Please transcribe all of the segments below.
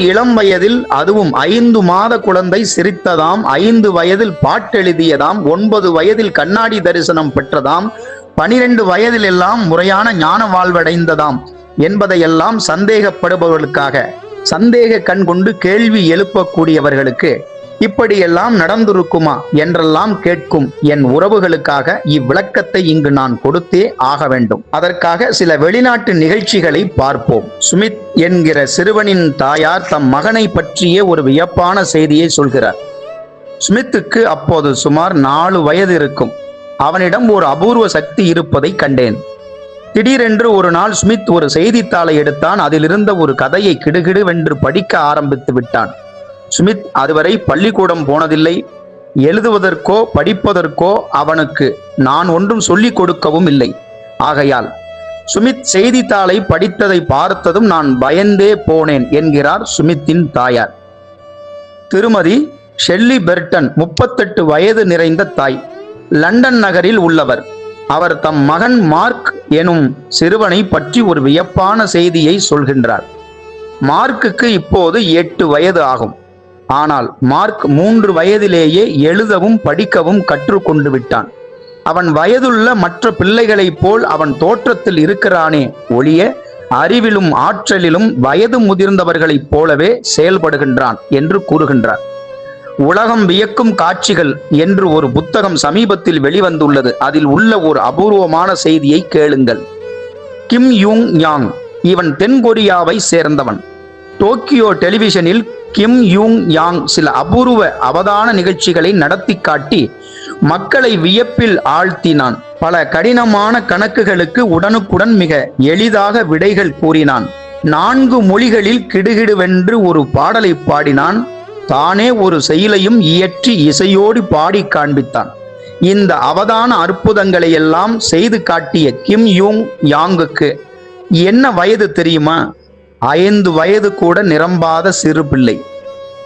இளம் வயதில், அதுவும் 5 மாத குழந்தை சிரித்ததாம், 5 வயதில் பாட்டெழுதியதாம், 9 வயதில் கண்ணாடி தரிசனம் பெற்றதாம், 12 வயதில் எல்லாம் முறையான ஞான வாழ்வடைந்ததாம் என்பதையெல்லாம் சந்தேகப்படுபவர்களுக்காக, சந்தேக கண் கொண்டு கேள்வி எழுப்பக்கூடியவர்களுக்கு இப்படியெல்லாம் நடந்திருக்குமா என்றெல்லாம் கேட்கும் என் உறவுகளுக்காக இவ்விளக்கத்தை இங்கு நான் கொடுத்தே ஆக வேண்டும். அதற்காக சில வெளிநாட்டு நிகழ்ச்சிகளை பார்ப்போம். சுமித் என்கிற சிறுவனின் தாயார் தம் மகனை பற்றிய ஒரு வியப்பான செய்தியை சொல்கிறார். சுமித்துக்கு அப்போது சுமார் 4 வயது இருக்கும். அவனிடம் ஒரு அபூர்வ சக்தி இருப்பதை கண்டேன். திடீரென்று ஒரு நாள் சுமித் ஒரு செய்தித்தாளை எடுத்தான். அதிலிருந்த ஒரு கதையை கிடுகிடுவென்று படிக்க ஆரம்பித்து விட்டான். சுமித் அதுவரை பள்ளிக்கூடம் போனதில்லை. எழுதுவதற்கோ படிப்பதற்கோ அவனுக்கு நான் ஒன்றும் சொல்லிக் கொடுக்கவும் இல்லை. ஆகையால் சுமித் செய்தித்தாளை படித்ததை பார்த்ததும் நான் பயந்தே போனேன் என்கிறார் சுமித்தின் தாயார். திருமதி ஷெல்லி பெர்டன் 38 வயது நிறைந்த தாய், லண்டன் நகரில் உள்ளவர். அவர் தம் மகன் மார்க் எனும் சிறுவனை பற்றி ஒரு வியப்பான செய்தியை சொல்கின்றார். மார்க்குக்கு இப்போது 8 வயது ஆகும். ஆனால் மார்க் 3 வயதிலேயே எழுதவும் படிக்கவும் கற்றுக்கொண்டு விட்டான். அவன் வயதுள்ள மற்ற பிள்ளைகளைப் போல் அவன் தோற்றத்தில் இருக்கிறானே ஒழிய அறிவிலும் ஆற்றலிலும் வயது முதிர்ந்தவர்களைப் போலவே செயல்படுகின்றான் என்று கூறுகின்றார். உலகம் வியக்கும் காட்சிகள் என்று ஒரு புத்தகம் சமீபத்தில் வெளிவந்துள்ளது. அதில் உள்ள ஒரு அபூர்வமான செய்தியை கேளுங்கள். கிம் யூங் யாங், இவன் தென்கொரியாவை சேர்ந்தவன். டோக்கியோ டெலிவிஷனில் கிம் யூங் யாங் சில அபூர்வ அவதான நிகழ்ச்சிகளை நடத்தி காட்டி மக்களை வியப்பில் ஆழ்த்தினான். பல கடினமான கணக்குகளுக்கு உடனுக்குடன் மிக எளிதாக விடைகள் கூறினான். 4 மொழிகளில் கிடுகிடுவென்று ஒரு பாடலை பாடினான். தானே ஒரு செயலையும் இயற்றி இசையோடு பாடி காண்பித்தான். இந்த அவதான அற்புதங்களை எல்லாம் செய்து காட்டிய கிம் யூங் யாங்குக்கு என்ன வயது தெரியுமா? 5 வயது கூட நிரம்பாத சிறு பிள்ளை.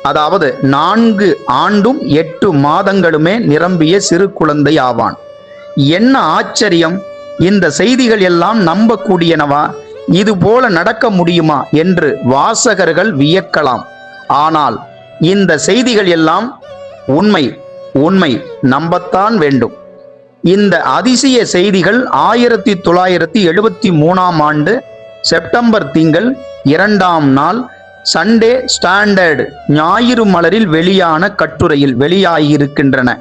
அதாவது 4 ஆண்டும் 8 மாதங்களுமே நிரம்பிய சிறு குழந்தை ஆவான். என்ன ஆச்சரியம்! இந்த செய்திகள் எல்லாம் நம்பக்கூடியனவா? இது போல நடக்க முடியுமா என்று வாசகர்கள் வியக்கலாம். ஆனால் இந்த செய்திகள் எல்லாம் உண்மை. உண்மை நம்பத்தான் வேண்டும். இந்த அதிசய செய்திகள் 1973 ஆண்டு செப்டம்பர் திங்கள் 2ஆம் நாள் சண்டே ஸ்டாண்டர்ட் ஞாயிறு மலரில் வெளியான கட்டுரையில் வெளியாகியிருக்கின்றன.